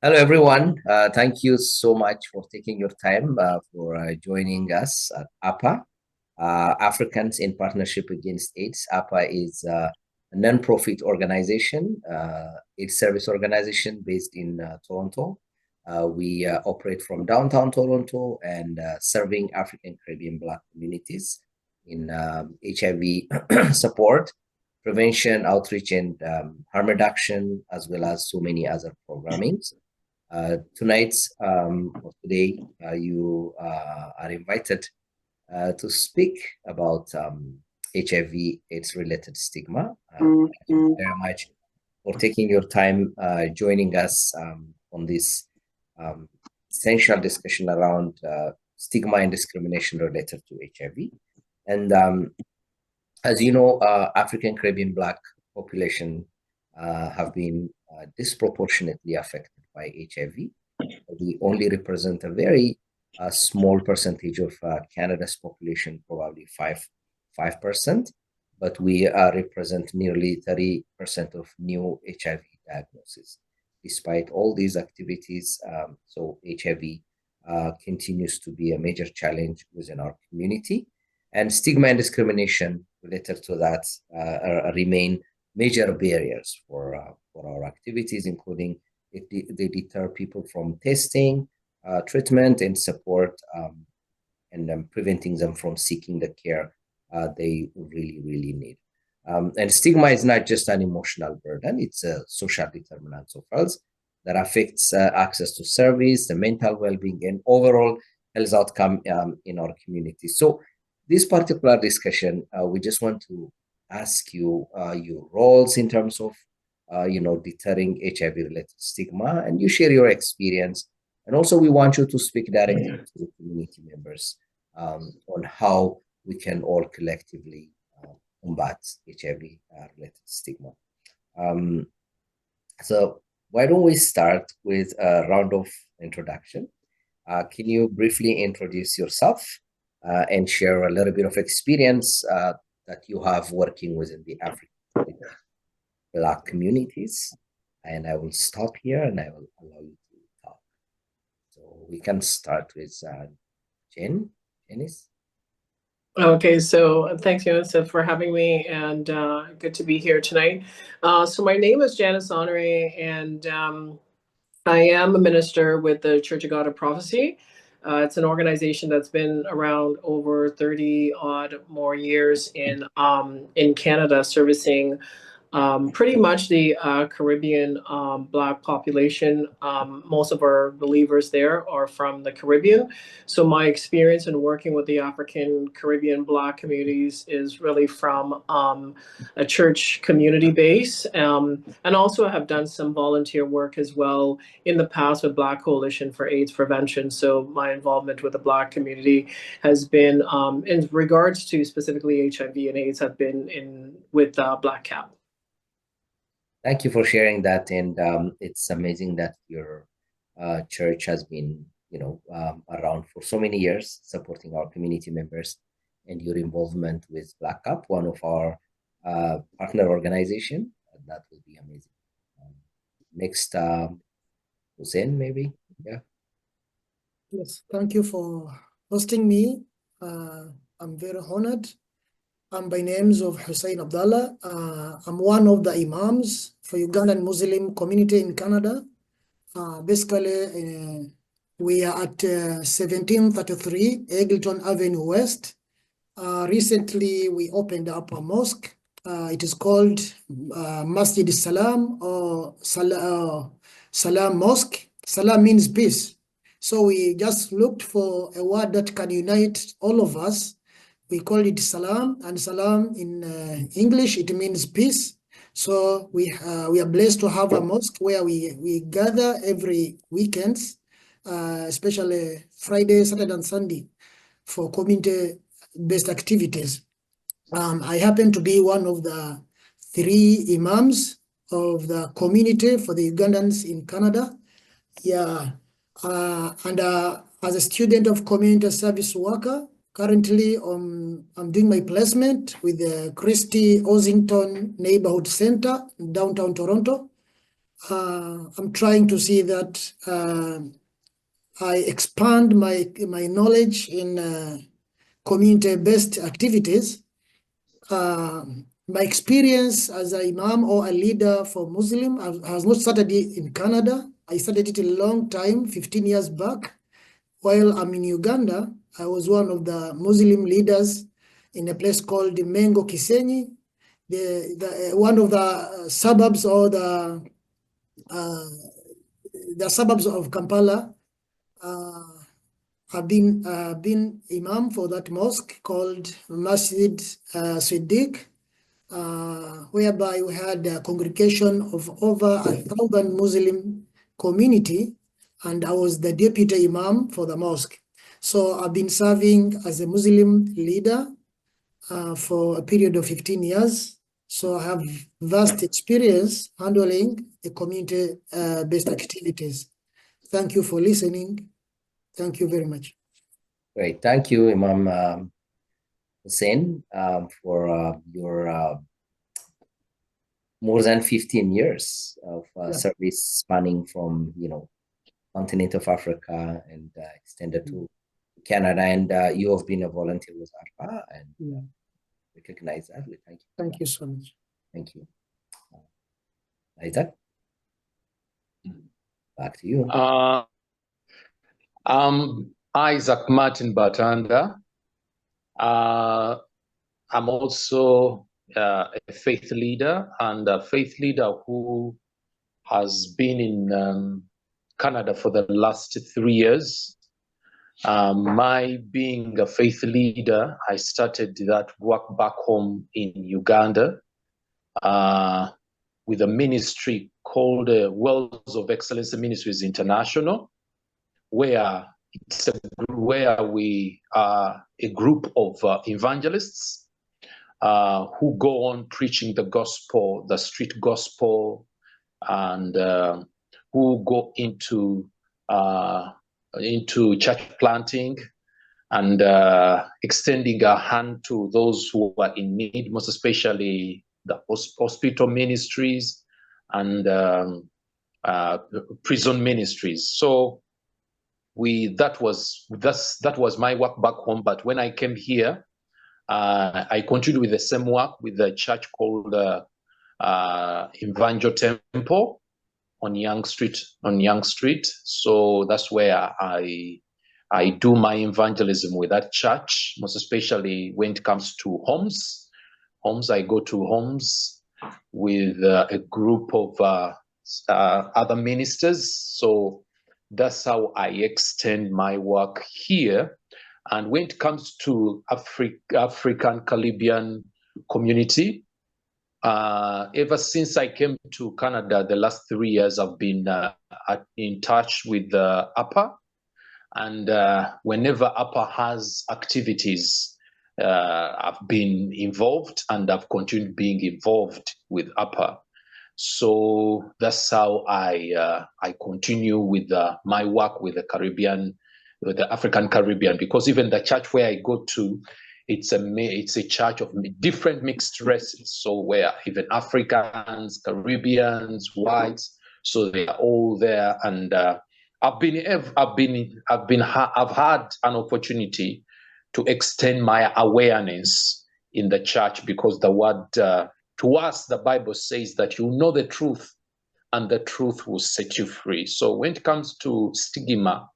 Hello, everyone. Thank you so much for taking your time for joining us at APA, Africans in Partnership Against AIDS. APA is a non-profit organization, AIDS service organization based in Toronto. We operate from downtown Toronto and serving African Caribbean Black communities in HIV support, prevention, outreach, and harm reduction, as well as so many other programmings. Tonight or today, you are invited to speak about HIV/AIDS related stigma. Thank you very much for taking your time joining us on this essential discussion around stigma and discrimination related to HIV. And as you know, African Caribbean Black population have been disproportionately affected by HIV. We only represent a very small percentage of Canada's population, probably 5%, but we represent nearly 30% of new HIV diagnoses. Despite all these activities, so HIV continues to be a major challenge within our community, and stigma and discrimination related to that remain major barriers for our activities, including they deter people from testing, treatment, and support, and preventing them from seeking the care they really need. And stigma is not just an emotional burden, it's a social determinant of health that affects access to service, the mental well-being, and overall health outcome in our community. So this particular discussion, we just want to ask you your roles in terms of deterring HIV-related stigma, and you share your experience. And also, we want you to speak directly to the community members on how we can all collectively combat HIV-related stigma. So why don't we start with a round of introduction? Can you briefly introduce yourself and share a little bit of experience that you have working within the African Black communities? And I will stop here and I will allow you to talk. So we can start with Janice. Okay, so thanks, Yunus, for having me, and good to be here tonight. So my name is Janice Honore, and I am a minister with the Church of God of Prophecy. It's an organization that's been around over 30 odd more years in Canada, servicing pretty much the Caribbean Black population. Most of our believers there are from the Caribbean. So my experience in working with the African Caribbean Black communities is really from a church community base. And also I have done some volunteer work as well in the past with Black Coalition for AIDS Prevention. So my involvement with the Black community has been, in regards to specifically HIV and AIDS, have been with Black Cap. Thank you for sharing that, and it's amazing that your church has been, around for so many years, supporting our community members, and your involvement with Black Cup, one of our partner organization. That would be amazing. Next, Hussein, maybe, yeah. Yes, thank you for hosting me. I'm very honored. I'm by names of Hussein Abdallah. I'm one of the imams for Ugandan Muslim community in Canada. Basically, we are at 1733 Eglinton Avenue West. Recently, we opened up a mosque. It is called Masjid Salam or Salam Mosque. Salam means peace. So we just looked for a word that can unite all of us. We call it Salam, and Salam in English, it means peace. So we are blessed to have a mosque where we gather every weekends, especially Friday, Saturday, and Sunday for community-based activities. I happen to be one of the 3 imams of the community for the Ugandans in Canada. Yeah, and as a student of community service worker, currently, I'm doing my placement with the Christie Ossington Neighborhood Center in downtown Toronto. I'm trying to see that I expand my knowledge in community-based activities. My experience as an imam or a leader for Muslim has not started in Canada. I started it a long time, 15 years back. While I'm in Uganda, I was one of the Muslim leaders in a place called Mengo Kisenyi, one of the suburbs or the suburbs of Kampala. I've been imam for that mosque called Masjid Siddiq, whereby we had a congregation of over 1,000 Muslim community, and I was the deputy imam for the mosque. So I've been serving as a Muslim leader for a period of 15 years. So I have vast experience handling the community-based activities. Thank you for listening. Thank you very much. Great. Thank you, Imam Hussein, for your more than 15 years of service spanning from, continent of Africa and extended to Canada. And you have been a volunteer with APAA and recognize that. We thank you. Thank you so much. Thank you. Isaac, back to you. I'm Isaac Martin Batanda. I'm also a faith leader, and a faith leader who has been in Canada for the last 3 years. My being a faith leader, I started that work back home in Uganda with a ministry called Wells of Excellence Ministries International, where we are a group of evangelists who go on preaching the gospel, the street gospel, and who go into church planting and extending a hand to those who are in need, most especially the hospital ministries and prison ministries. So that was my work back home. But when I came here, I continued with the same work with the church called Evangel Temple on Young Street. So that's where I do my evangelism with that church, most especially when it comes to homes. I go to homes with a group of other ministers. So that's how I extend my work here. And when it comes to African Caribbean community, ever since I came to Canada the last 3 years, I've been in touch with APAA. And whenever APAA has activities, I've been involved, and I've continued being involved with APAA. So that's how I continue with my work with the Caribbean, with the African Caribbean, because even the church where I go to, it's a church of different mixed races. So where even Africans, Caribbeans, whites, so they are all there. And I've had an opportunity to extend my awareness in the church, because the word to us, the Bible says that you know the truth, and the truth will set you free. So when it comes to stigma,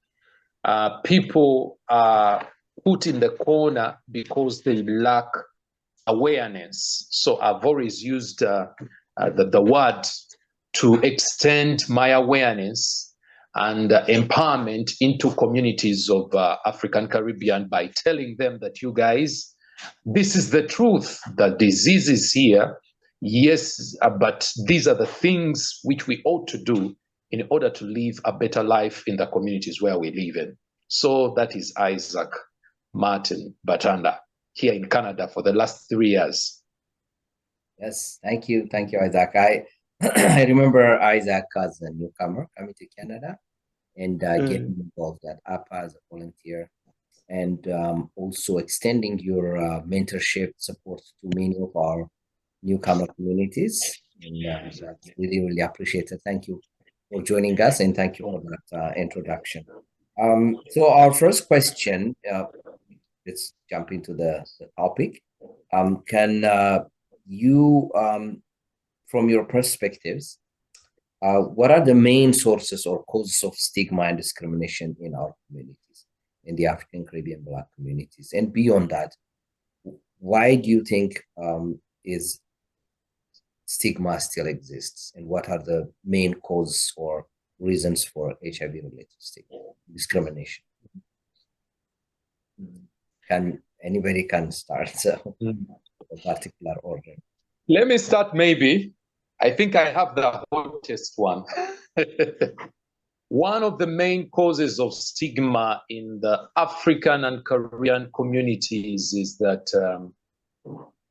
people are put in the corner because they lack awareness. So I've always used the word to extend my awareness and empowerment into communities of African Caribbean by telling them that, you guys, this is the truth. The disease is here. Yes, but these are the things which we ought to do in order to live a better life in the communities where we live in. So that is Isaac Martin Batanda here in Canada for the last 3 years. Yes, thank you, Isaac. I remember Isaac as a newcomer coming to Canada and getting involved at APAA as a volunteer, and also extending your mentorship support to many of our newcomer communities. And that's really, really appreciated. Thank you for joining us, and thank you for that introduction. So our first question, let's jump into the topic. Can you, from your perspectives, what are the main sources or causes of stigma and discrimination in our communities, in the African, Caribbean, Black communities? And beyond that, why do you think is stigma still exists, and what are the main causes or reasons for HIV-related stigma, discrimination? Anybody can start a particular order. Let me start maybe. I think I have the hottest one. One of the main causes of stigma in the African and Caribbean communities is that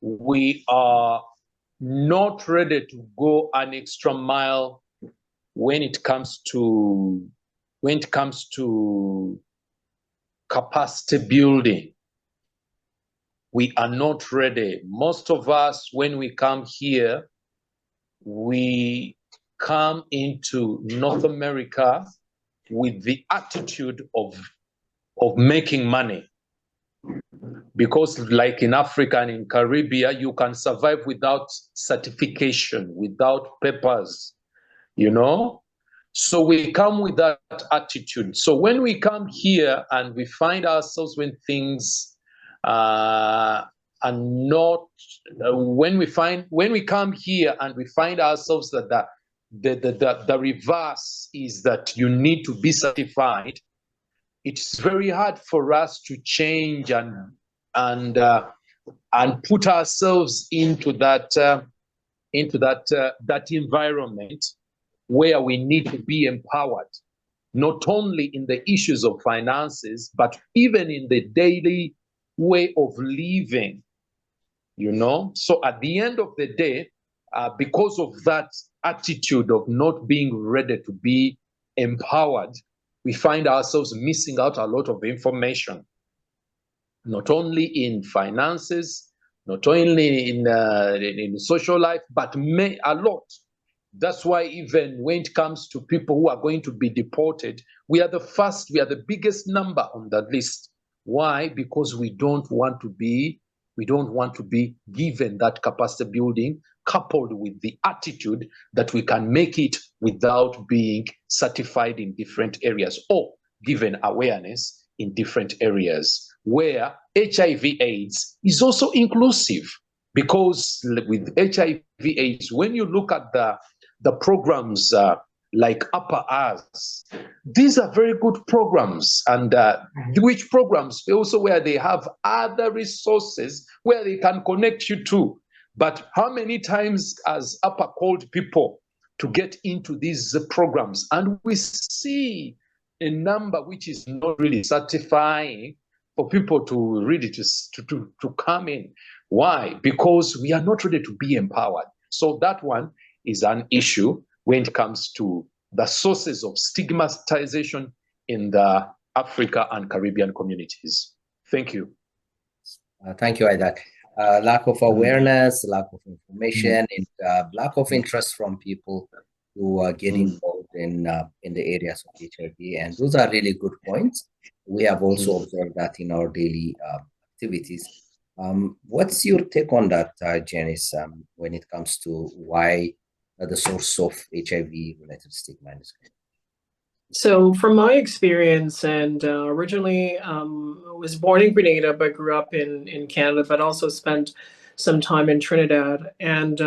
we are not ready to go an extra mile when it comes to capacity building. We are not ready. Most of us, when we come here, we come into North America with the attitude of making money. Because like in Africa and in Caribbean, you can survive without certification, without papers, you know? So we come with that attitude. So when we come here and we find ourselves when things are not, when we come here and we find ourselves that the reverse is that you need to be certified, it's very hard for us to change and put ourselves into that environment where we need to be empowered, not only in the issues of finances, but even in the daily way of living, you know? So at the end of the day, because of that attitude of not being ready to be empowered, we find ourselves missing out a lot of information, not only in finances, not only in social life, but a lot. That's why even when it comes to people who are going to be deported, we are the biggest number on that list. Why? Because we don't want to be given that capacity building, coupled with the attitude that we can make it without being certified in different areas or given awareness in different areas, where HIV/AIDS is also inclusive. Because with HIV/AIDS, when you look at the programs like APAAs, these are very good programs, and which programs also where they have other resources where they can connect you to. But how many times has APA called people to get into these programs, and we see a number which is not really satisfying for people to really to come in. Why? Because we are not ready to be empowered. So that one is an issue when it comes to the sources of stigmatization in the Africa and Caribbean communities. Thank you. Thank you, Aidak. Lack of awareness, lack of information, and lack of interest from people who get involved in the areas of HIV. And those are really good points. We have also observed that in our daily activities. What's your take on that, Janice, when it comes to why the source of HIV-related stigma is? So from my experience, and originally was born in Grenada, but grew up in Canada, but also spent some time in Trinidad. And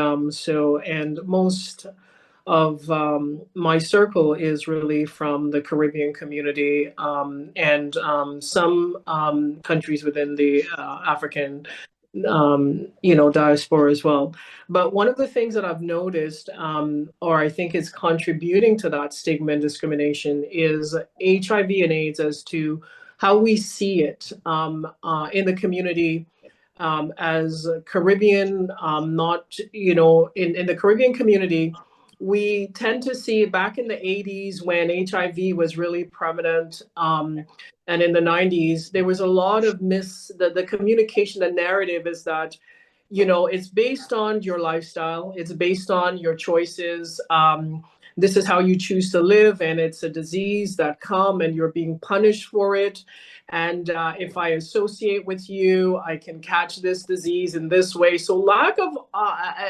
most of my circle is really from the Caribbean community and some countries within the African diaspora as well. But one of the things that I've noticed, or I think is contributing to that stigma and discrimination, is HIV and AIDS as to how we see it in the community as Caribbean, not, in the Caribbean community, we tend to see back in the 80s when HIV was really prominent, and in the 90s, there was a lot of the communication, the narrative is that, it's based on your lifestyle. It's based on your choices. This is how you choose to live, and it's a disease that come and you're being punished for it. And if I associate with you, I can catch this disease in this way. So lack of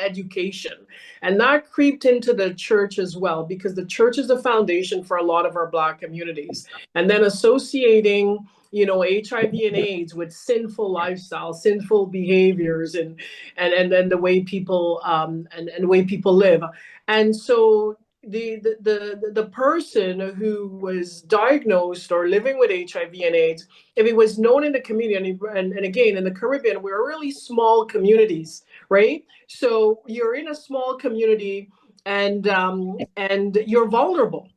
education, and that creeped into the church as well, because the church is the foundation for a lot of our Black communities. And then associating HIV and AIDS with sinful lifestyle, sinful behaviors, and then the way people and the way people live. And so the person who was diagnosed or living with HIV and AIDS, if it was known in the community, and again, in the Caribbean, we're really small communities, right? So you're in a small community, and you're vulnerable.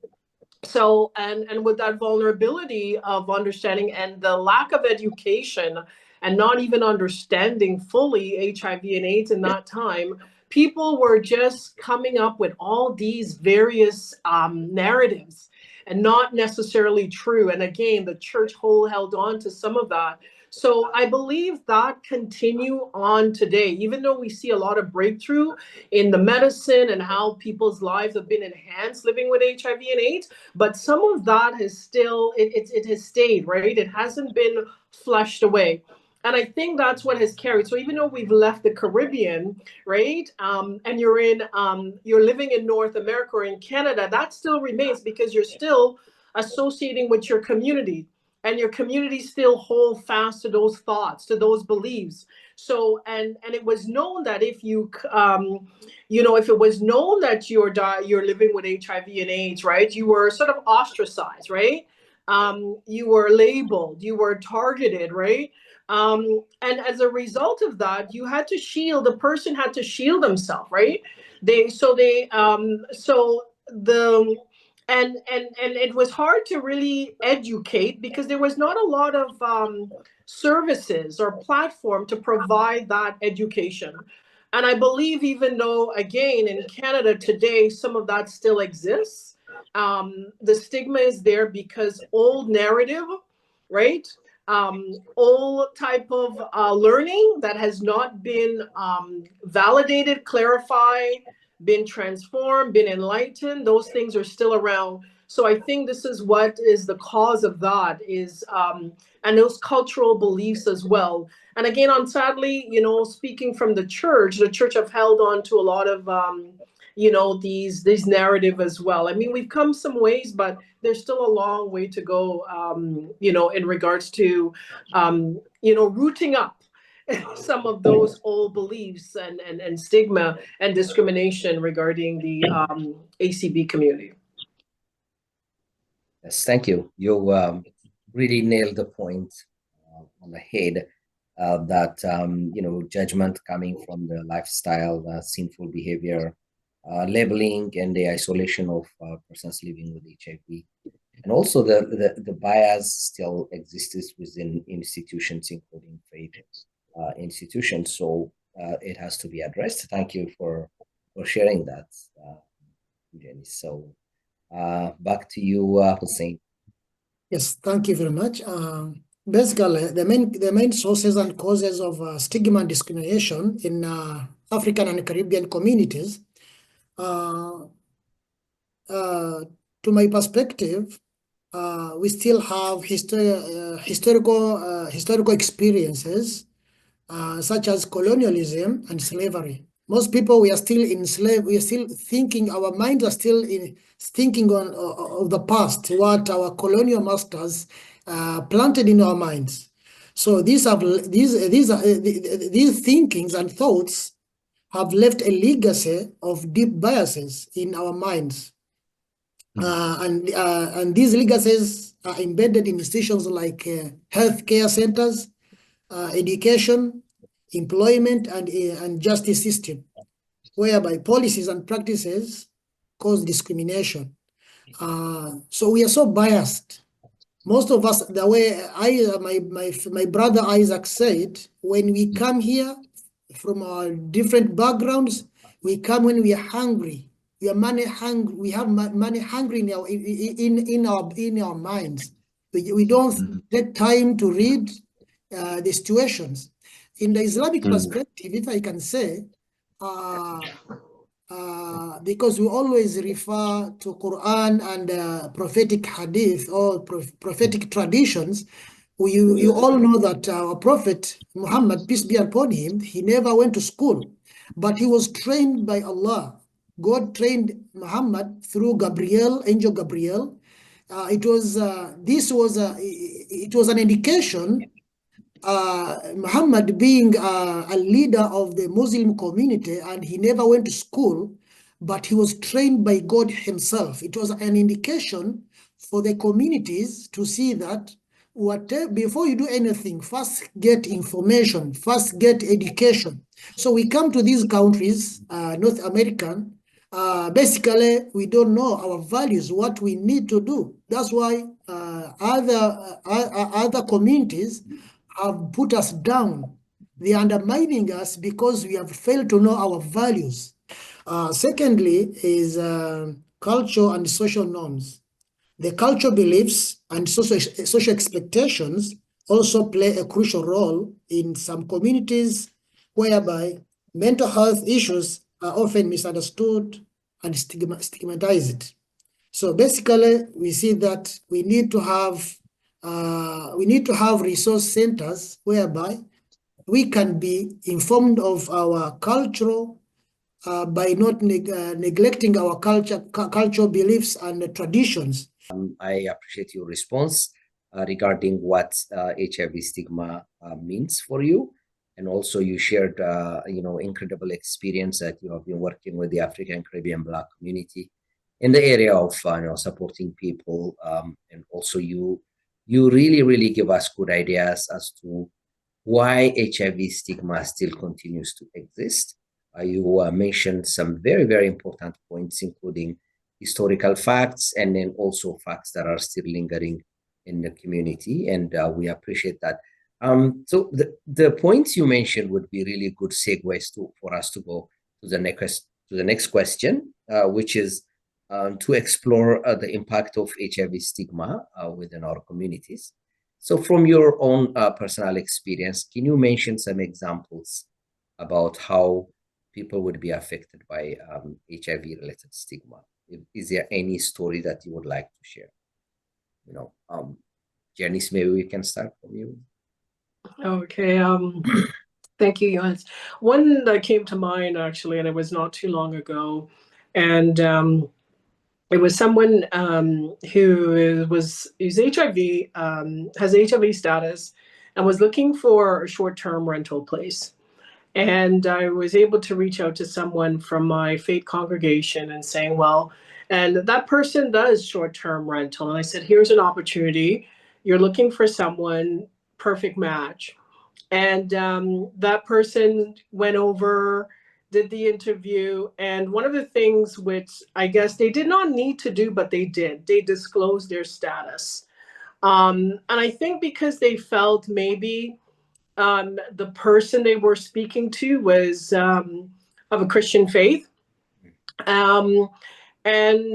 So, and with that vulnerability of understanding and the lack of education and not even understanding fully HIV and AIDS in that time, people were just coming up with all these various narratives, and not necessarily true. And again, the church held on to some of that. So I believe that continue on today, even though we see a lot of breakthrough in the medicine and how people's lives have been enhanced living with HIV and AIDS, but some of that has still, it has stayed, right? It hasn't been flushed away. And I think that's what has carried. So even though we've left the Caribbean, right, and you're living in North America or in Canada, that still remains, because you're still associating with your community, and your community still hold fast to those thoughts, to those beliefs. So, and it was known that if you, if it was known that you're living with HIV and AIDS, right, you were sort of ostracized, right? You were labeled, you were targeted, right? And as a result of that, the person had to shield themselves, right? And it was hard to really educate, because there was not a lot of services or platform to provide that education. And I believe, even though, again, in Canada today, some of that still exists, the stigma is there because old narrative, right? Old type of learning that has not been validated, clarified, been transformed, been enlightened, those things are still around. So I think this is what is the cause of that, is and those cultural beliefs as well. And again, sadly, speaking from the church have held on to a lot of these narrative as well. I mean, we've come some ways, but there's still a long way to go, in regards to rooting up some of those old beliefs and stigma and discrimination regarding the ACB community. Yes, thank you. You really nailed the point on the head, that judgment coming from the lifestyle, sinful behavior, labeling, and the isolation of persons living with HIV, and also the bias still exists within institutions, including faith institutions. So it has to be addressed. Thank you for sharing that, Jenny. So back to you, Hussein. Yes, thank you very much. Basically, the main sources and causes of stigma and discrimination in African and Caribbean communities, to my perspective, we still have historical experiences such as colonialism and slavery. Most people, we are still enslaved. We are still thinking. Our minds are still thinking of the past, what our colonial masters planted in our minds. So these thinkings and thoughts have left a legacy of deep biases in our minds, and these legacies are embedded in institutions like healthcare centers, education, employment, and justice system, whereby policies and practices cause discrimination. So we are so biased. Most of us, the way my brother Isaac said, when we come here from our different backgrounds, we come when we are hungry. We are money hungry. We have money hungry in our minds. We don't take time to read the situations. In the Islamic perspective, if I can say, because we always refer to Quran and prophetic hadith or prophetic traditions, you all know that our Prophet Muhammad, peace be upon him, he never went to school, but he was trained by Allah. God trained Muhammad through Gabriel, angel Gabriel. It was an indication. Muhammad being a leader of the Muslim community, and he never went to school, but he was trained by God himself. It was an indication for the communities to see that before you do anything, first get information, first get education. So we come to these countries, North American, basically we don't know our values, what we need to do. That's why other communities have put us down. They are undermining us because we have failed to know our values. Secondly is culture and social norms. The cultural beliefs and social expectations also play a crucial role in some communities, whereby mental health issues are often misunderstood and stigmatized. So basically, we see that we need to have resource centers whereby we can be informed of our cultural by not neglecting our cultural beliefs and traditions. I appreciate your response regarding what HIV stigma means for you, and also you shared incredible experience that you have been working with the African Caribbean Black community in the area of supporting people, and also you really give us good ideas as to why HIV stigma still continues to exist. You mentioned some very important points, including historical facts and then also facts that are still lingering in the community, and we appreciate that. So the points you mentioned would be really good segues for us to go to the next question, which is to explore the impact of HIV stigma within our communities. So from your own personal experience, can you mention some examples about how people would be affected by HIV-related stigma? Is there any story that you would like to share? Janice, maybe we can start from you. Okay. Thank you, Johannes. One that came to mind, actually, and it was not too long ago, and it was someone who is HIV, has HIV status, and was looking for a short-term rental place. And I was able to reach out to someone from my faith congregation and saying, well, and that person does short-term rental. And I said, here's an opportunity. You're looking for someone, perfect match. And that person went over, did the interview. And one of the things which I guess they did not need to do, but they did, they disclosed their status. And I think because they felt maybe the person they were speaking to was of a Christian faith. And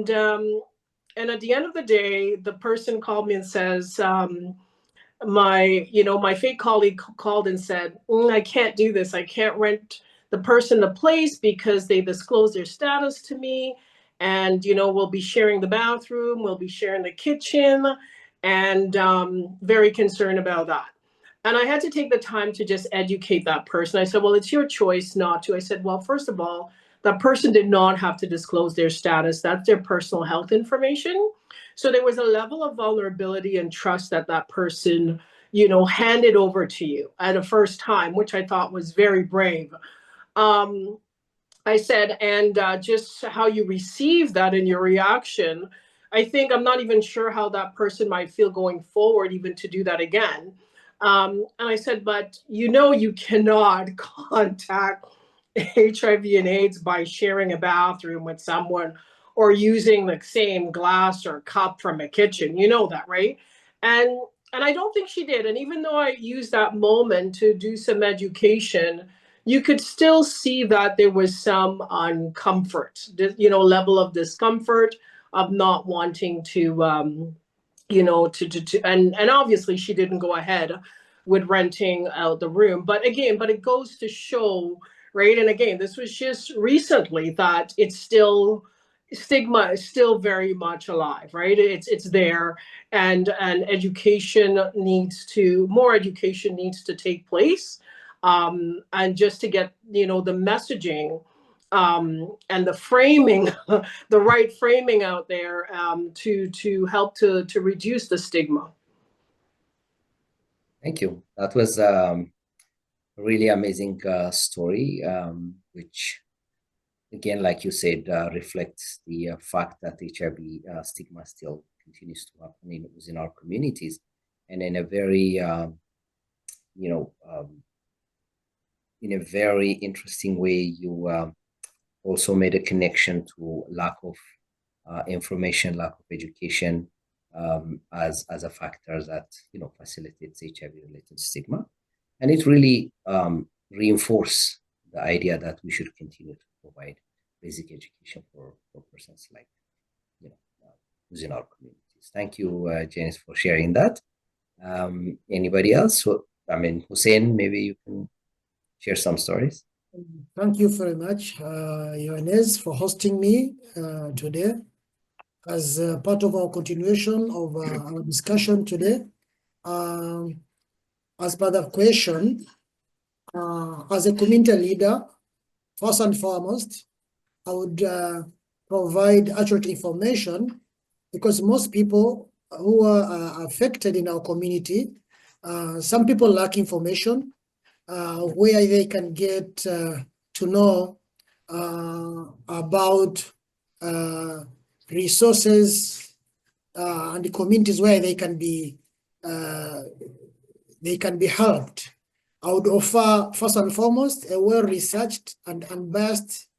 at the end of the day, the person called me and says, my faith colleague called and said, I can't do this. I can't rent the person the place because they disclosed their status to me. And, we'll be sharing the bathroom, we'll be sharing the kitchen, and very concerned about that. And I had to take the time to just educate that person. I said, well, it's your choice not to. I said, well, first of all, that person did not have to disclose their status. That's their personal health information. So there was a level of vulnerability and trust that that person, handed over to you at a first time, which I thought was very brave. I said, and just how you receive that in your reaction, I think I'm not even sure how that person might feel going forward, even to do that again. And I said, but you cannot contact HIV and AIDS by sharing a bathroom with someone or using the same glass or cup from a kitchen. You know that, right? And I don't think she did. And even though I used that moment to do some education, you could still see that there was some uncomfort, level of discomfort of not wanting to, and obviously she didn't go ahead. with renting out the room. But it goes to show, right? And again, this was just recently that stigma is still very much alive, right? It's there, and more education needs to take place, and just to get the messaging, and the framing, the right framing out there, to help to reduce the stigma. Thank you. That was a really amazing story, which, again, like you said, reflects the fact that HIV stigma still continues to happen within our communities, and in a very, in a very interesting way. You also made a connection to lack of information, lack of education, as a factor that facilitates HIV-related stigma, and it really reinforces the idea that we should continue to provide basic education for persons like within our communities. Thank you, Janice, for sharing that. Anybody else? Hussein, maybe you can share some stories. Thank you very much, Yohannes, for hosting me today. As part of our continuation of our discussion today, as per the question, as a community leader, first and foremost, I would provide accurate information, because most people who are affected in our community, some people lack information where they can get to know about resources and the communities where they can be helped. I would offer, first and foremost, a well-researched and unbiased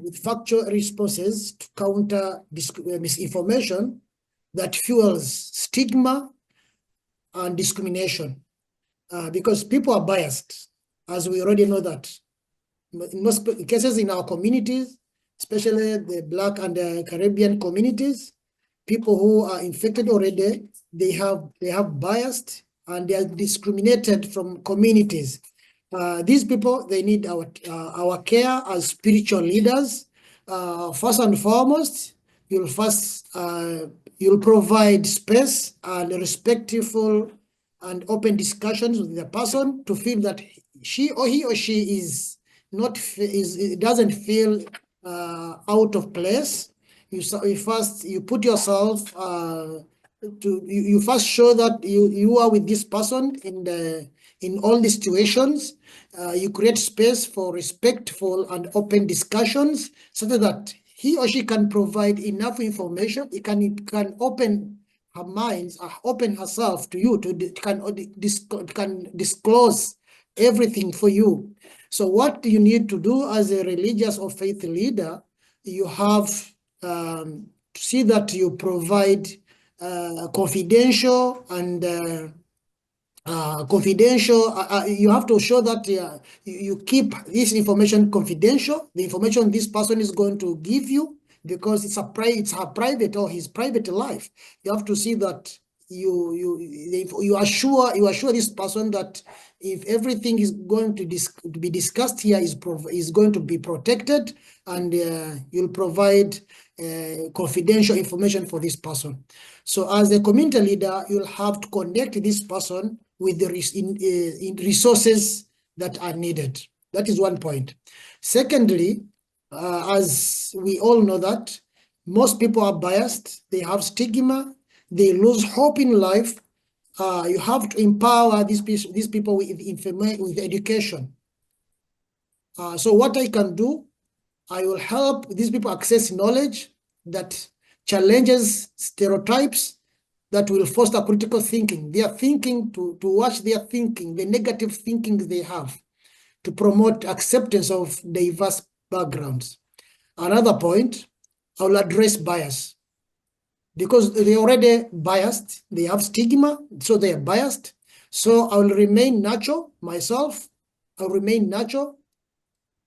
with factual responses to counter misinformation that fuels stigma and discrimination, because people are biased, as we already know that. In most cases in our communities, especially the Black and the Caribbean communities, people who are infected already, they have biased and they are discriminated from communities. These people, they need our care as spiritual leaders. First and foremost, you'll provide space and respectful and open discussions with the person to feel that he or she doesn't feel out of place. You put yourself you first show that you are with this person in all the situations. You create space for respectful and open discussions so that he or she can provide enough information. It can open her mind, open herself to you, can disclose everything for you. So what you need to do as a religious or faith leader, you have to see that you provide confidential and you have to show that you keep this information confidential, the information this person is going to give you, because it's her private or his private life. You have to see that you assure this person that if everything is going to be discussed here is going to be protected, and you'll provide confidential information for this person. So as a community leader, you'll have to connect this person with the resources that are needed. That is one point. Secondly, as we all know that most people are biased, they have stigma, they lose hope in life. You have to empower these people with education. So what I can do, I will help these people access knowledge that challenges stereotypes, that will foster critical thinking. They are thinking to watch their thinking, the negative thinking they have, to promote acceptance of diverse backgrounds. Another point, I will address bias, because they're already biased. They have stigma, so they are biased. So I will remain natural myself. I'll remain natural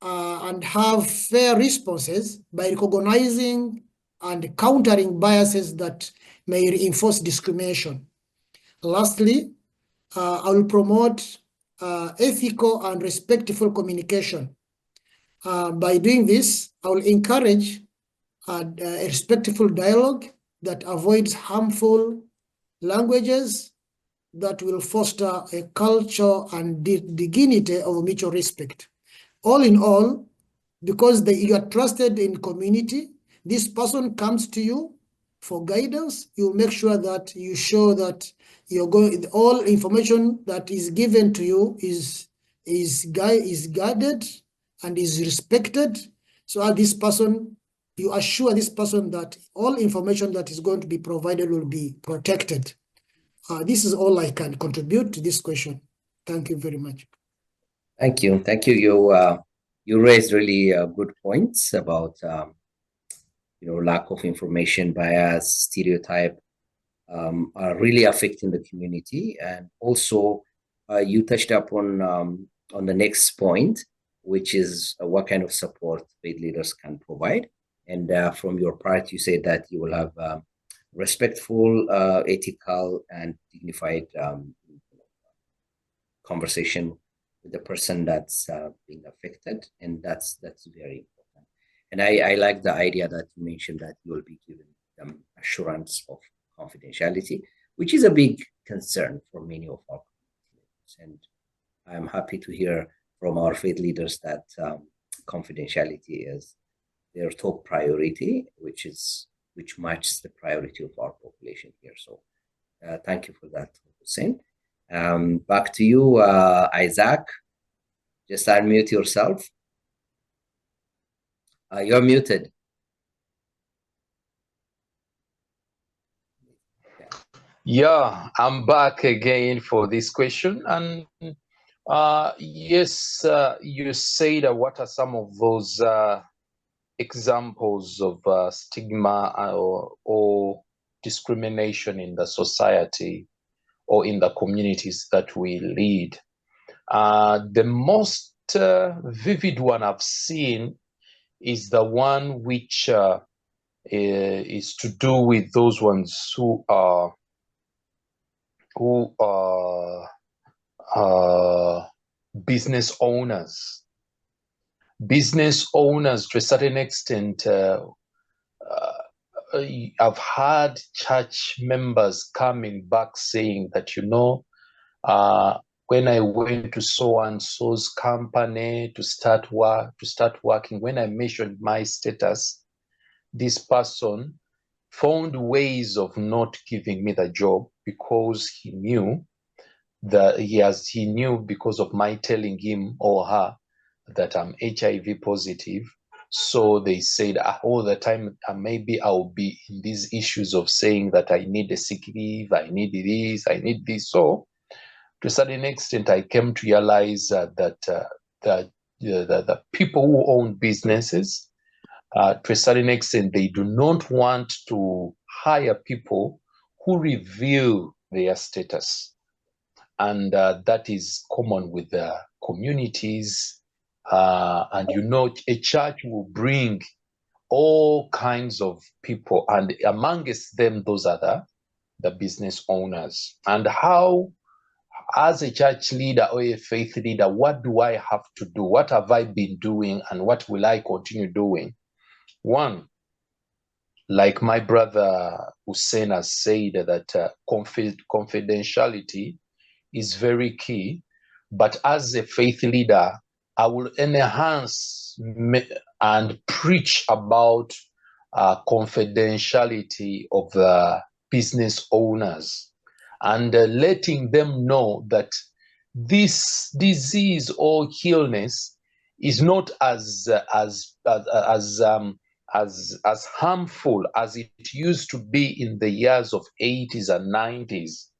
and have fair responses by recognizing and countering biases that may reinforce discrimination. Lastly, I will promote ethical and respectful communication. By doing this, I will encourage a respectful dialogue that avoids harmful languages, that will foster a culture and dignity of mutual respect. All in all, because you are trusted in community, this person comes to you for guidance, you make sure that you show that you're going, all information that is given to you is guarded and is respected. So this person, you assure this person that all information that is going to be provided will be protected. This is all I can contribute to this question. Thank you very much. Thank you. Thank you. You raised really good points about lack of information, bias, stereotype are really affecting the community. And also, you touched upon on the next point, which is what kind of support faith leaders can provide. And from your part, you said that you will have respectful, ethical, and dignified conversation with the person that's being affected, and that's very important. And I like the idea that you mentioned that you will be giving them assurance of confidentiality, which is a big concern for many of our communities. And I'm happy to hear from our faith leaders that confidentiality is their top priority, which matches the priority of our population here. So thank you for that, Hussein. Back to you, Isaac. Just unmute yourself. You're muted. Yeah, I'm back again for this question. And yes, you said what are some of those examples of stigma or discrimination in the society or in the communities that we lead. The most vivid one I've seen is the one which is to do with those ones who are business owners. Business owners, to a certain extent, I've had church members coming back saying that, when I went to so and so's company to start working, when I mentioned my status, this person found ways of not giving me the job because he knew because of my telling him or her that I'm HIV positive. So they said all the time, maybe I'll be in these issues of saying that I need a sick leave, I need this, I need this. So to a certain extent, I came to realize that the people who own businesses, to a certain extent, they do not want to hire people who reveal their status. And that is common with the communities. And a church will bring all kinds of people, and amongst them, those are the business owners. And how, as a church leader or a faith leader, what do I have to do? What have I been doing, and what will I continue doing? One, like my brother Hussein has said, that confidentiality is very key. But as a faith leader, I will enhance and preach about confidentiality of the business owners, and letting them know that this disease or illness is not as harmful as it used to be in the years of 80s and 90s.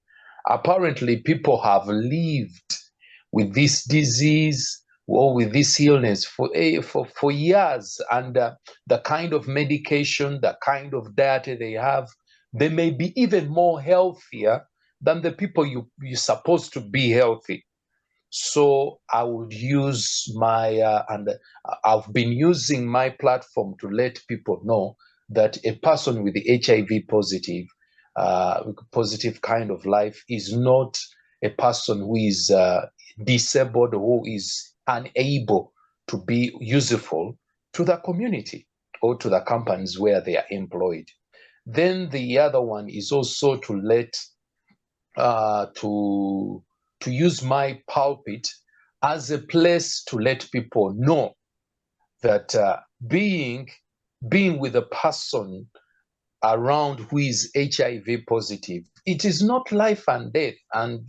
Apparently, people have lived with this disease or with this illness for years, and the kind of medication, the kind of diet they have, they may be even more healthier than the people you're supposed to be healthy. So I would use and I've been using my platform to let people know that a person with the HIV positive kind of life is not a person who is disabled, who is unable to be useful to the community or to the companies where they are employed. Then the other one is also to let to use my pulpit as a place to let people know that being with a person around who is HIV positive, it is not life and death. And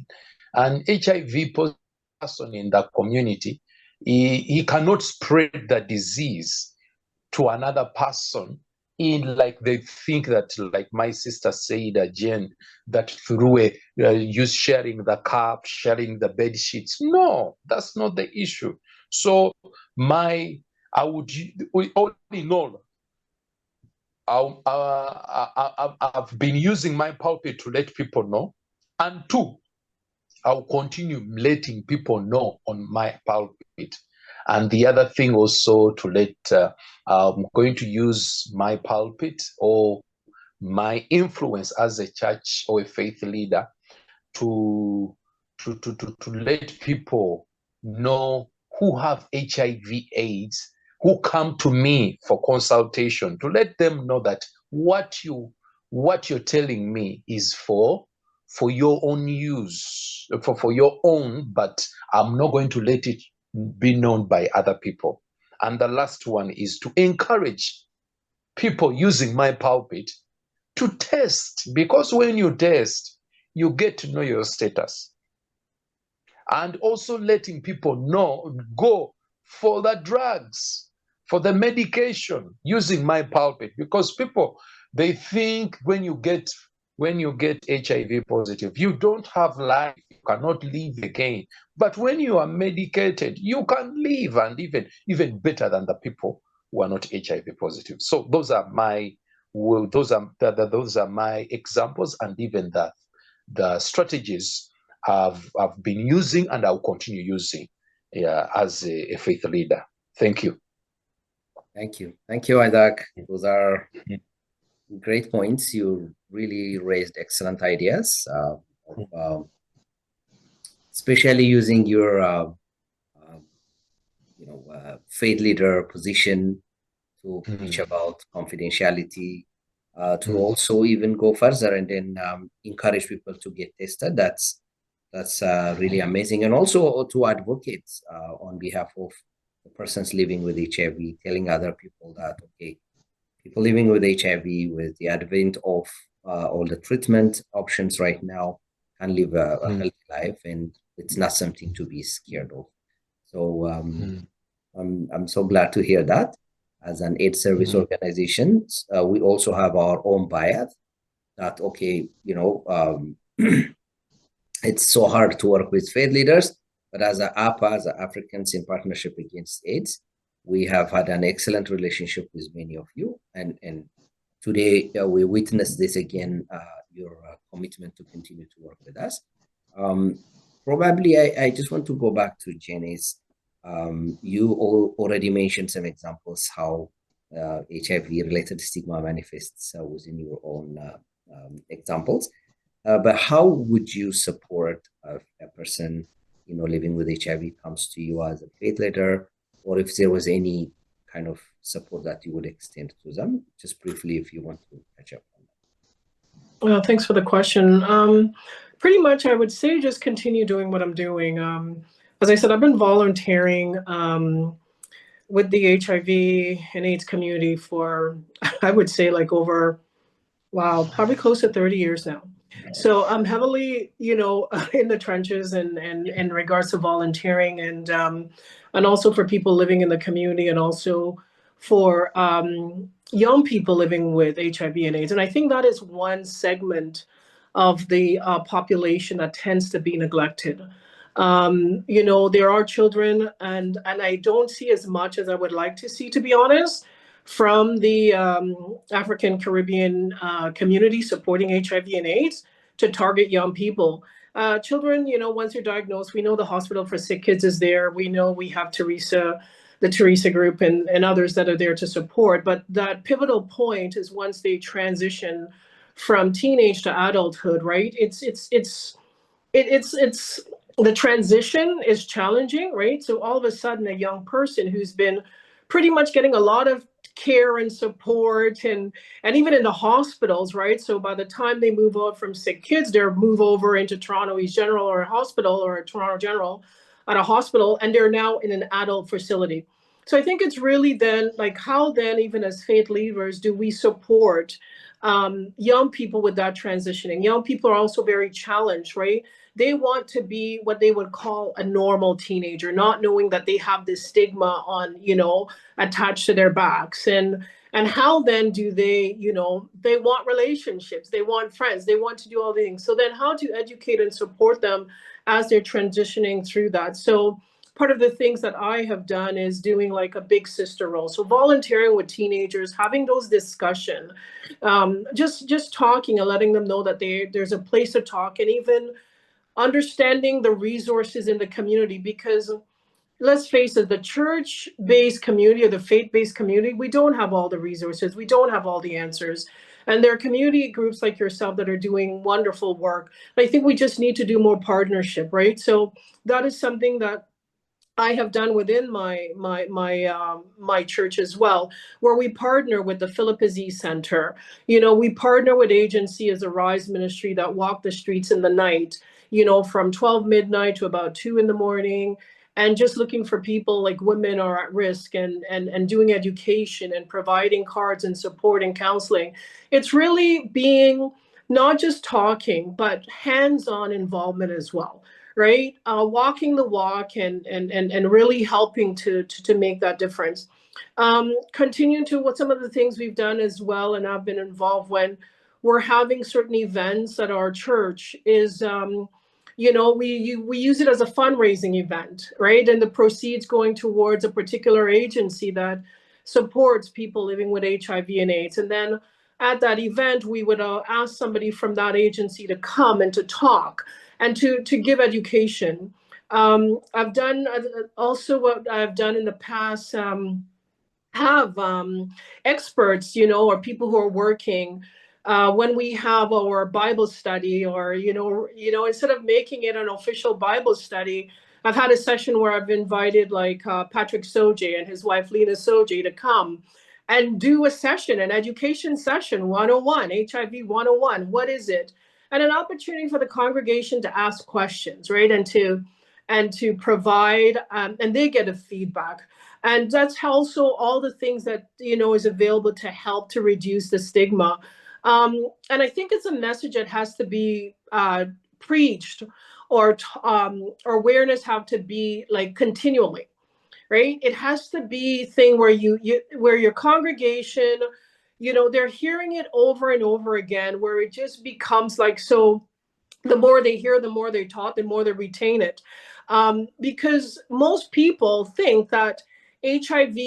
an HIV positive person in the community, he cannot spread the disease to another person in, like, they think that, like my sister said, Jen, that through use sharing the cup, sharing the bed sheets. No, that's not the issue. So all in all, I've been using my pulpit to let people know, and two, I'll continue letting people know on my pulpit. And the other thing also to let, I'm going to use my pulpit or my influence as a church or a faith leader to let people know who have HIV/AIDS, who come to me for consultation, to let them know that what you're telling me is for your own use, for your own, but I'm not going to let it be known by other people. And the last one is to encourage people using my pulpit to test, because when you test, you get to know your status. And also letting people know, go for the drugs, for the medication, using my pulpit, because people, they think when you get HIV positive, you don't have life, you cannot live again. But when you are medicated, you can live, and even better than the people who are not HIV positive. So those are my my examples, and even the strategies I've been using, and I'll continue using as a faith leader. Thank you. Thank you, Isaac. Those are great points. You really raised excellent ideas, especially using your faith leader position to preach about confidentiality, to also even go further and then encourage people to get tested. That's really amazing. And also to advocate on behalf of the persons living with HIV, telling other people that, okay, people living with HIV, with the advent of all the treatment options right now, can live a healthy life, and it's not something to be scared of. So I'm so glad to hear that. As an AIDS service organization, we also have our own bias that, okay, it's so hard to work with faith leaders, but as a APA, as Africans in Partnership Against AIDS, we have had an excellent relationship with many of you. And today we witness this again, your commitment to continue to work with us. Probably I just want to go back to Janice. You already mentioned some examples how HIV-related stigma manifests within your own examples. But how would you support a person, living with HIV comes to you as a faith leader, or if there was any kind of support that you would extend to them? Just briefly, if you want to catch up on that. Well, thanks for the question. Pretty much, I would say just continue doing what I'm doing. As I said, I've been volunteering with the HIV and AIDS community for, I would say, like over, probably close to 30 years now. So I'm heavily, in the trenches and in regards to volunteering, and also for people living in the community, and also for young people living with HIV and AIDS. And I think that is one segment of the population that tends to be neglected. There are children, and I don't see as much as I would like to see, to be honest, from the African Caribbean community supporting HIV and AIDS to target young people. Children, once you're diagnosed, we know the Hospital for Sick Kids is there. We know we have the Teresa Group and others that are there to support. But that pivotal point is once they transition from teenage to adulthood, right? It's it's the transition is challenging, right? So all of a sudden, a young person who's been pretty much getting a lot of care and support, and even in the hospitals, right? So by the time they move out from sick kids, they're move over into Toronto East General or a hospital, or a Toronto General at a hospital, and they're now in an adult facility. So I think it's really then like, how then, even as faith leaders, do we support young people with that transitioning? Young people are also very challenged, right? They want to be what they would call a normal teenager, not knowing that they have this stigma on, attached to their backs. And how then do they, they want relationships, they want friends, they want to do all these things. So then how to educate and support them as they're transitioning through that. So part of the things that I have done is doing like a big sister role. So volunteering with teenagers, having those discussions, just talking and letting them know that there's a place to talk, and even understanding the resources in the community. Because let's face it, the church-based community or the faith-based community, we don't have all the resources, we don't have all the answers. And there are community groups like yourself that are doing wonderful work. I think we just need to do more partnership, right? So that is something that I have done within my church as well, where we partner with the Philippa Z Center. We partner with agency as a Rise Ministry that walk the streets in the night, from 12 midnight to about 2 in the morning, and just looking for people like women are at risk, and doing education and providing cards and support and counseling. It's really being not just talking, but hands-on involvement as well, right? Walking the walk, and really helping to make that difference. Continuing to what some of the things we've done as well, and I've been involved when we're having certain events at our church is, we use it as a fundraising event, right? And the proceeds going towards a particular agency that supports people living with HIV and AIDS. And then at that event, we would ask somebody from that agency to come and to talk and to give education. I've done also what I've done in the past, have experts, or people who are working when we have our Bible study, or instead of making it an official Bible study, I've had a session where I've invited like Patrick Soje and his wife Lena Soje to come and do a session, an education session, 101, HIV 101. What is it? And an opportunity for the congregation to ask questions, right? And to provide, and they get a feedback. And that's also all the things that, is available to help to reduce the stigma. And I think it's a message that has to be preached, or awareness have to be like continually, right? It has to be a thing where where your congregation, they're hearing it over and over again, where it just becomes like, so the more they hear, the more they're taught, the more they retain it. Because most people think that HIV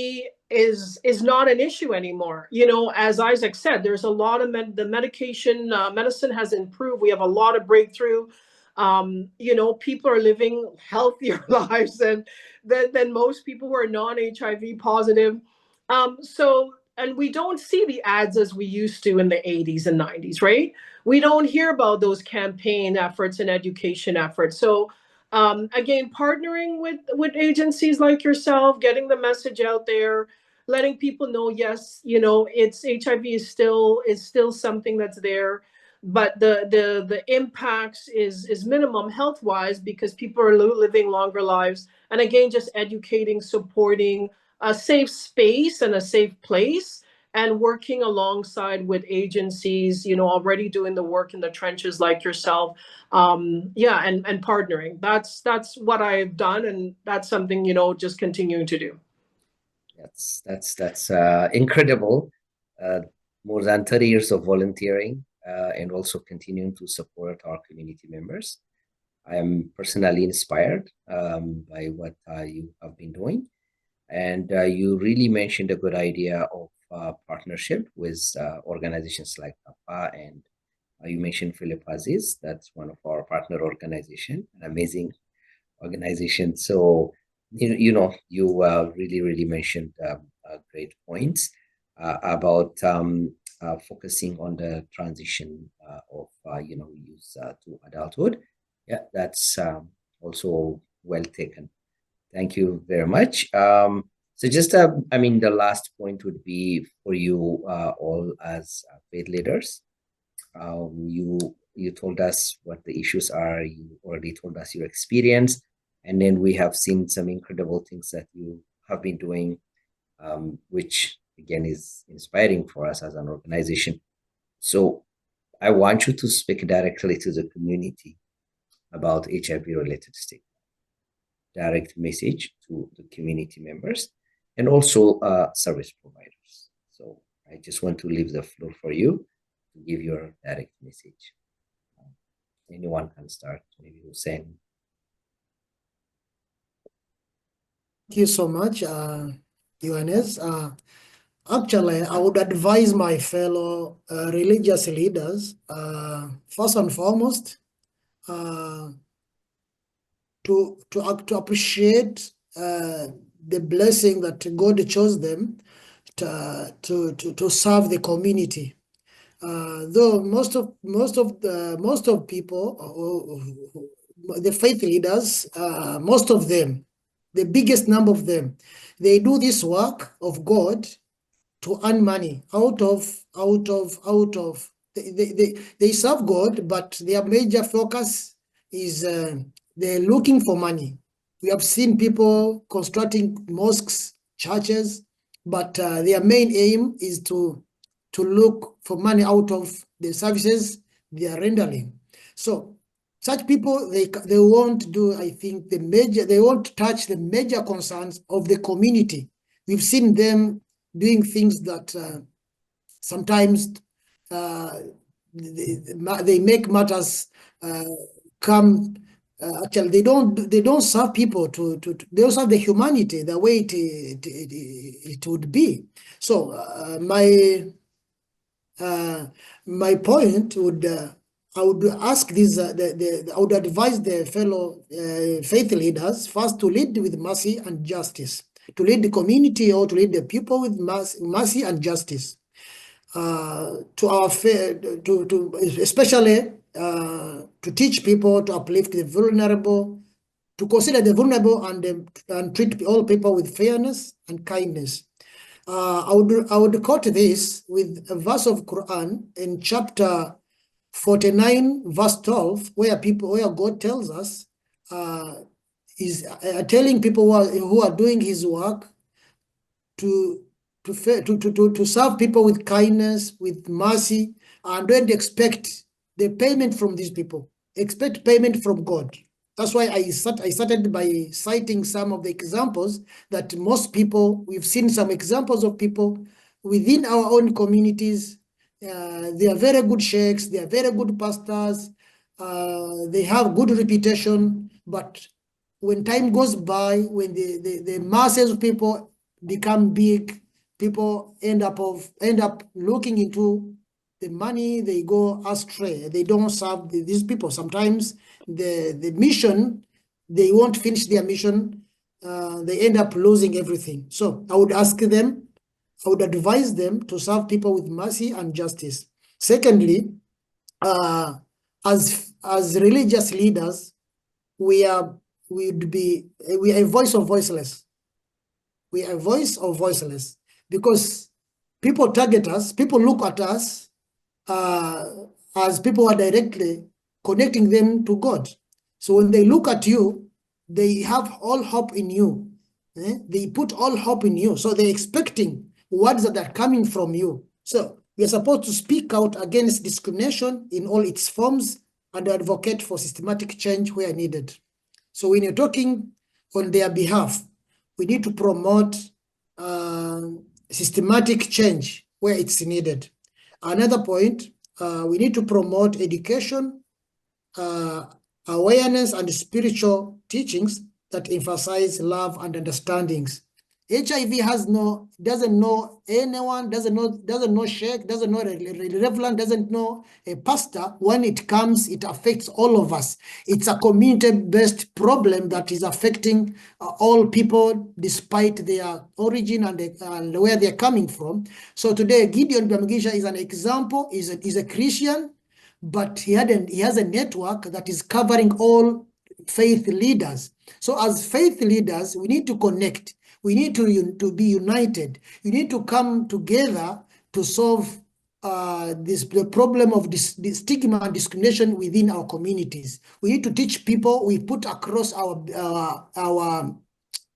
is not an issue anymore. As Isaac said, there's a lot of the medication, medicine has improved. We have a lot of breakthrough. People are living healthier lives than most people who are non-HIV positive. And we don't see the ads as we used to in the 80s and 90s, right? We don't hear about those campaign efforts and education efforts. So again, partnering with agencies like yourself, getting the message out there, letting people know, yes, it's HIV is still something that's there, but the impacts is minimum health wise, because people are living longer lives. And again, just educating, supporting a safe space and a safe place, and working alongside with agencies, already doing the work in the trenches like yourself. And partnering. That's what I've done, and that's something, just continuing to do. That's incredible. More than 30 years of volunteering, and also continuing to support our community members. I am personally inspired by what you have been doing. And you really mentioned a good idea of partnership with organizations like APAA, and you mentioned Philippa Z. That's one of our partner organization, an amazing organization. So, you really mentioned great points about focusing on the transition of youth to adulthood, Yeah, that's also well taken. Thank you very much. So just, I mean, the last point would be for you all as faith leaders. You told us what the issues are. You already told us your experience, and then we have seen some incredible things that you have been doing, which again is inspiring for us as an organization. So I want you to speak directly to the community about HIV-related stigma. Direct message to the community members and also service providers. So I just want to leave the floor for you to give your direct message. Anyone can start, maybe Hussein. Thank you so much, Yohannes. Actually, I would advise my fellow religious leaders, first and foremost, to appreciate the blessing that God chose them to serve the community. Though most of people, the faith leaders, most of them, the biggest number of them, they do this work of God to earn money out of they serve God, but their major focus is they're looking for money. We have seen people constructing mosques, churches, but their main aim is to look for money out of the services they are rendering. So such people, they won't do, I think, they won't touch the major concerns of the community. We've seen them doing things that sometimes they make matters come. Actually, they don't serve people they don't serve the humanity the way it would be. So my point would I would ask these I would advise the fellow faith leaders first to lead with mercy and justice, to lead the community or to lead the people with mercy and justice. Especially to teach people to uplift the vulnerable, to consider the vulnerable and treat all people with fairness and kindness. I would quote this with a verse of Quran in chapter 49, verse 12, where God tells us is telling people who are doing His work to serve people with kindness, with mercy, and don't expect the payment from these people. Expect payment from God. That's why I started by citing some of the examples that most people, we've seen some examples of people within our own communities. They are very good sheikhs, they are very good pastors, they have good reputation, but when time goes by, when the masses of people become big, people end up looking into the money, they go astray. They don't serve these people. Sometimes the mission, they won't finish their mission. They end up losing everything. So I would advise them to serve people with mercy and justice. Secondly, as religious leaders, we are a voice of voiceless. We are a voice of voiceless because people target us, people look at us as people who are directly connecting them to God. So when they look at you, they have all hope in you. They put all hope in you. So they're expecting words that are coming from you. So we are supposed to speak out against discrimination in all its forms and advocate for systematic change where needed. So when you're talking on their behalf, we need to promote systematic change where it's needed. Another point, we need to promote education, awareness, and spiritual teachings that emphasize love and understandings. HIV doesn't know anyone, doesn't know sheikh, doesn't know reverend, doesn't know a pastor. When it comes, it affects all of us. It's a community-based problem that is affecting all people despite their origin and where they're coming from. So today, Gideon Bamagisha is an example, is a Christian, but he has a network that is covering all faith leaders. So as faith leaders, we need to connect. We need to be united. We need to come together to solve the problem of this stigma and discrimination within our communities. We need to teach people. We put across our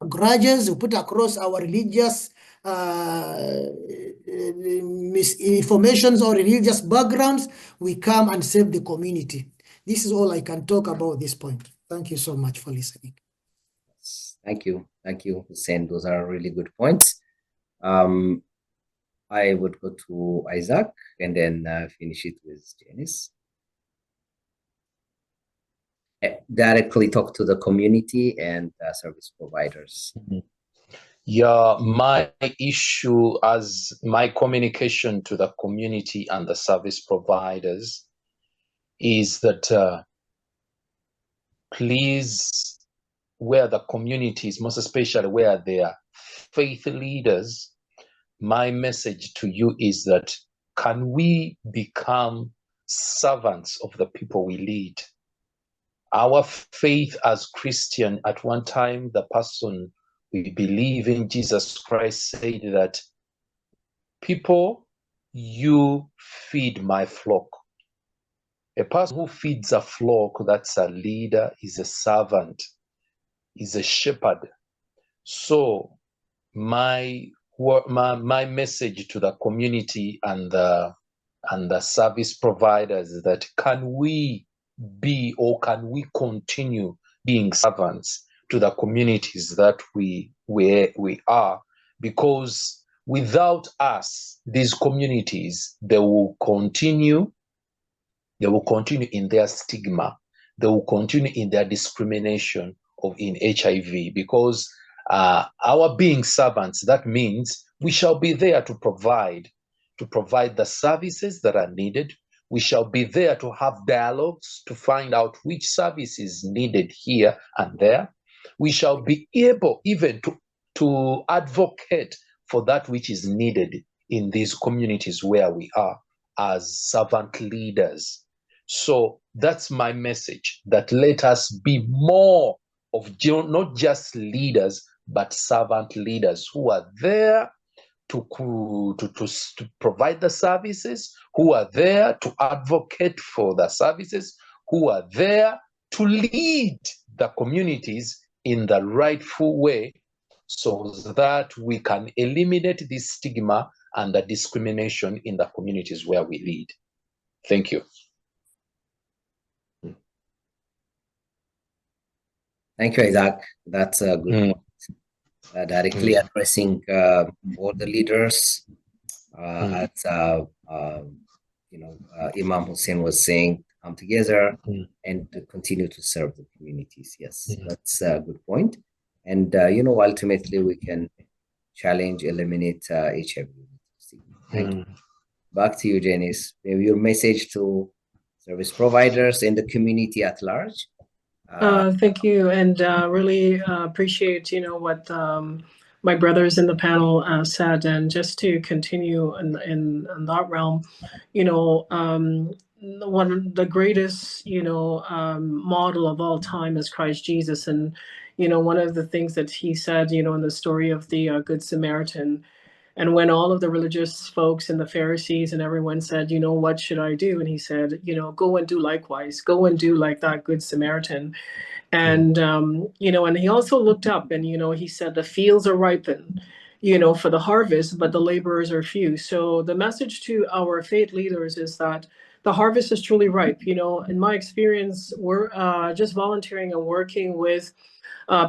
grudges, we put across our religious misinformations or religious backgrounds. We come and save the community. This is all I can talk about this point. Thank you so much for listening. Thank you, Hussein. Those are really good points. I would go to Isaac and then finish it with Janice. Directly talk to the community and service providers. Yeah, my issue as my communication to the community and the service providers is that please, where the communities, most especially where they are faith leaders, my message to you is that can we become servants of the people we lead? Our faith as Christian, at one time, the person we believe in Jesus Christ said that, people, you feed my flock. A person who feeds a flock, that's a leader, is a servant, is a shepherd. So my message to the community and the service providers is that can we be, or can we continue being servants to the communities that we are? Because without us, these communities, they will continue in their stigma, they will continue in their discrimination in HIV, because our being servants, that means we shall be there to provide the services that are needed. We shall be there to have dialogues to find out which service is needed here and there. We shall be able even to advocate for that which is needed in these communities where we are as servant leaders. So that's my message, that let us be more of not just leaders, but servant leaders who are there to provide the services, who are there to advocate for the services, who are there to lead the communities in the rightful way, so that we can eliminate this stigma and the discrimination in the communities where we lead. Thank you. Thank you, Isaac. That's a good point. Directly addressing all the leaders, as Imam Hussein was saying, come together and to continue to serve the communities. Yes, that's a good point. And ultimately we can challenge, eliminate HIV. Thank you. Back to you, Janice. Maybe your message to service providers and the community at large. Thank you, and really appreciate what my brothers in the panel said, and just to continue in that realm, one of the greatest model of all time is Christ Jesus, and one of the things that he said in the story of the Good Samaritan. And when all of the religious folks and the Pharisees and everyone said, what should I do? And he said, go and do likewise. Go and do like that Good Samaritan. And, and he also looked up and, he said, the fields are ripened, for the harvest, but the laborers are few. So the message to our faith leaders is that the harvest is truly ripe. In my experience, we're just volunteering and working with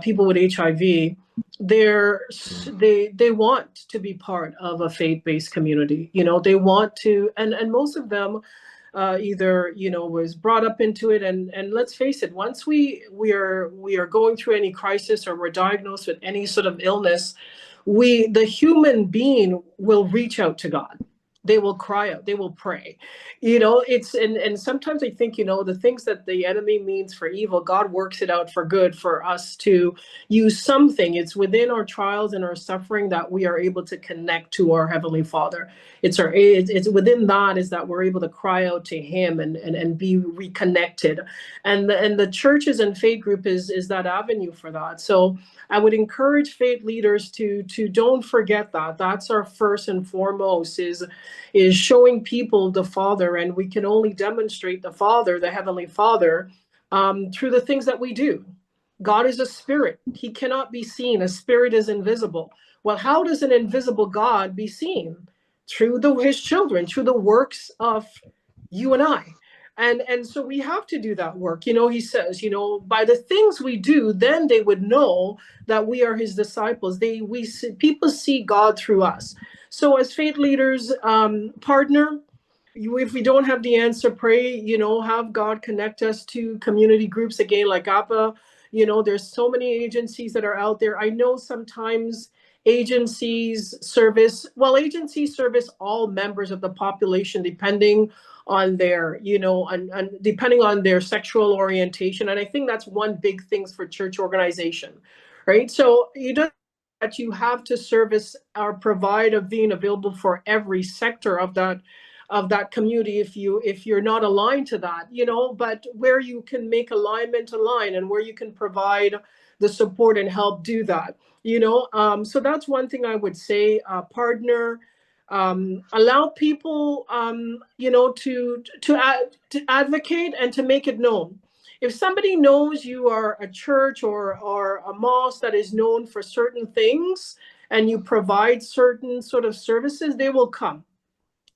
people with HIV. They want to be part of a faith-based community. They want to, and most of them either was brought up into it, and let's face it, once we are going through any crisis or we're diagnosed with any sort of illness, the human being will reach out to God. they will cry out, they will pray. And sometimes I think, the things that the enemy means for evil, God works it out for good for us to use something. It's within our trials and our suffering that we are able to connect to our Heavenly Father. It's within that is that we're able to cry out to Him and be reconnected. And the churches and faith group is that avenue for that. So I would encourage faith leaders to don't forget that. That's our first and foremost is showing people the Father, and we can only demonstrate the Father, the Heavenly Father, through the things that we do. God is a spirit. He cannot be seen. A spirit is invisible. Well, how does an invisible God be seen? Through His children, through the works of you and I. And so we have to do that work. He says, by the things we do, then they would know that we are His disciples. People see God through us. So as faith leaders, partner, if we don't have the answer, pray, have God connect us to community groups again, like APAA. There's so many agencies that are out there. I know sometimes agencies service all members of the population, depending on their, and depending on their sexual orientation. And I think that's one big thing for church organization, right? So that you have to service or provide of being available for every sector of that community if you're not aligned to that, but where you can make alignment align and where you can provide the support and help do that, so that's one thing I would say. Partner, allow people to advocate and to make it known. If somebody knows you are a church or a mosque that is known for certain things and you provide certain sort of services, they will come.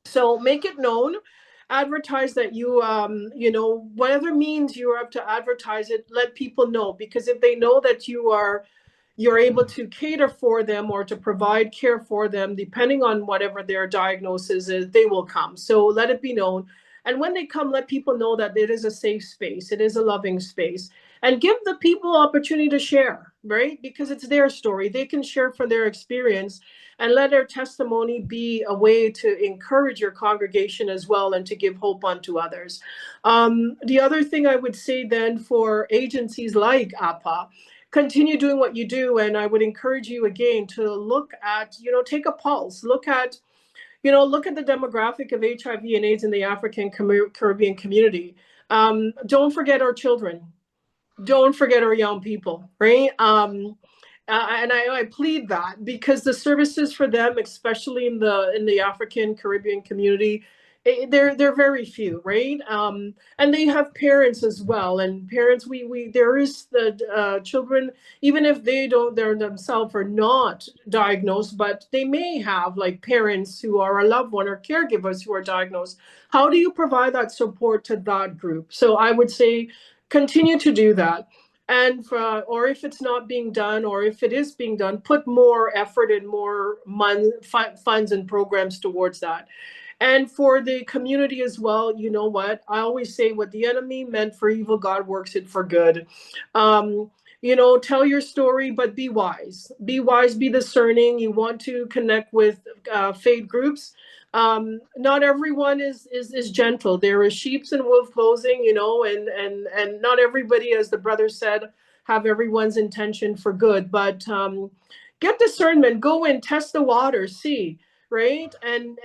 So make it known, advertise that whatever means you have to advertise it, let people know, because if they know that you're able to cater for them or to provide care for them, depending on whatever their diagnosis is, they will come. So let it be known. And when they come, let people know that it is a safe space. It is a loving space. And give the people opportunity to share, right? Because it's their story. They can share from their experience and let their testimony be a way to encourage your congregation as well and to give hope unto others. The other thing I would say then for agencies like APAA, continue doing what you do. And I would encourage you again to look at, take a pulse, look at the demographic of HIV and AIDS in the African Caribbean community. Don't forget our children. Don't forget our young people, right? And I plead that because the services for them, especially in the African Caribbean community, they're very few, right? And they have parents as well, and parents. There is the children, even if they themselves are not diagnosed, but they may have like parents who are a loved one or caregivers who are diagnosed. How do you provide that support to that group? So I would say continue to do that. And or if it's not being done, or if it is being done, put more effort and more funds and programs towards that. And for the community as well, you know what? I always say what the enemy meant for evil, God works it for good. Tell your story, but be wise. Be wise, be discerning. You want to connect with faith groups. Not everyone is gentle. There is sheeps and wolf clothing, and not everybody, as the brother said, have everyone's intention for good. But get discernment, go in, test the waters, see, right? And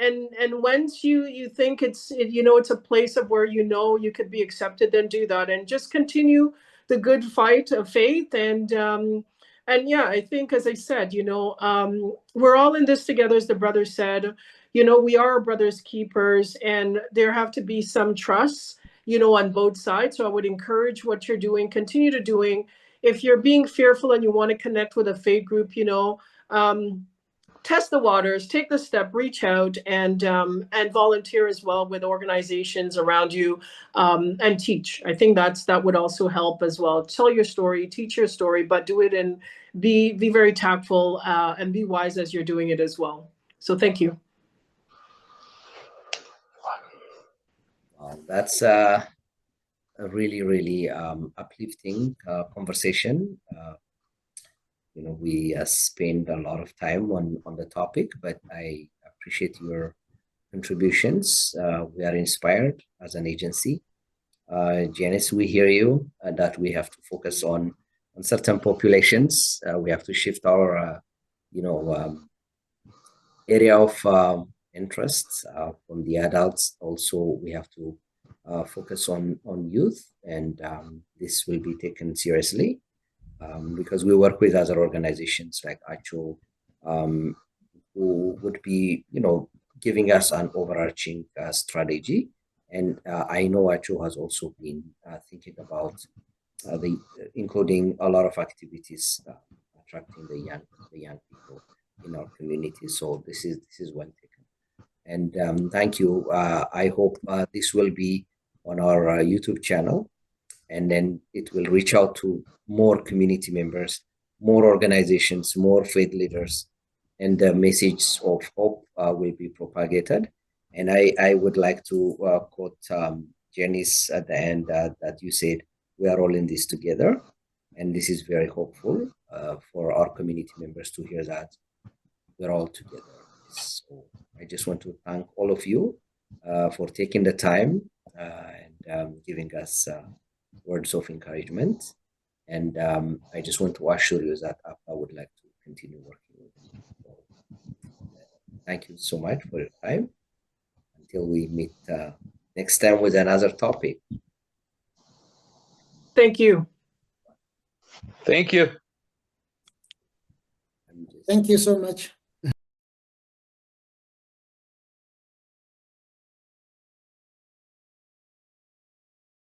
once you think it's a place of where you could be accepted, then do that and just continue the good fight of faith. And yeah, I think, as I said, we're all in this together, as the brother said. We are brothers keepers, and there have to be some trust, on both sides. So I would encourage what you're doing, continue to doing. If you're being fearful and you want to connect with a faith group, test the waters, take the step, reach out, and volunteer as well with organizations around you, and teach. I think that would also help as well. Tell your story, teach your story, but do it and be very tactful and be wise as you're doing it as well. So thank you. That's a really, really uplifting conversation. We spend a lot of time on the topic, but I appreciate your contributions. We are inspired as an agency. Janice, we hear you that we have to focus on certain populations. We have to shift our, area of interest from the adults. Also, we have to focus on youth, and this will be taken seriously because we work with other organizations like ACHO, who would be, giving us an overarching strategy. And I know ACHO has also been thinking about including a lot of activities attracting the young people in our community. So this is well taken. And thank you. I hope this will be on our YouTube channel, and then it will reach out to more community members, more organizations, more faith leaders, and the message of hope will be propagated. And I would like to quote Janice at the end that you said, we are all in this together. And this is very hopeful for our community members to hear that we're all together. So I just want to thank all of you for taking the time and giving us words of encouragement. And I just want to assure you that I would like to continue working with you. So, thank you so much for your time. Until we meet next time with another topic. Thank you. Thank you. Thank you so much.